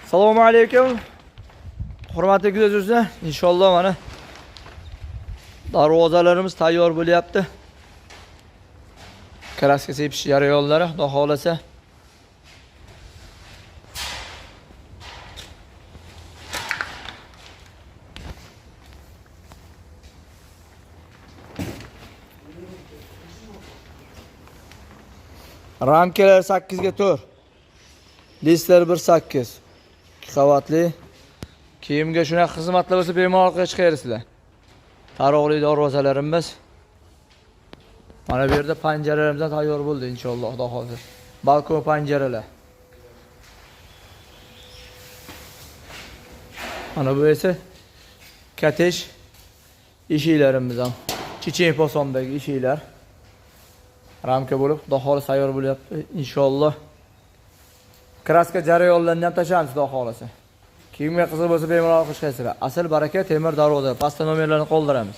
Assalomu alaykum. Hurmatli kuzatuvchilar, inshaalloh mana darvozalarimiz tayyor bo'lyapti. Kraska sepish jarayonlari, xudo xolasa. Ramkalar 8 ga 4. Listlar 1.8. 2 qavatli. Kiyimga shunaqa xizmatlar bo'lsa bemalol qilib chiqarsizlar. Taroqli darvozalarimiz. Mana bu yerda panjaralarimiz ham tayyor bo'ldi inshaalloh, xudo xolasa. Balkon panjaralar. Mana bu esa kotej eshiklarimiz ham. Chechen posomdagi eshiklar. Ramka bo'lib, xudo xolasa tayyor bo'lyapti inshaalloh. Kraska jarayonlarini ham tashlaymiz, xudo xolasa. Kiyimga qiziq bo'lsa bemalol qilishasizlar. Asl baraka temir darvoza. Pastda nomerlarni qoldiramiz.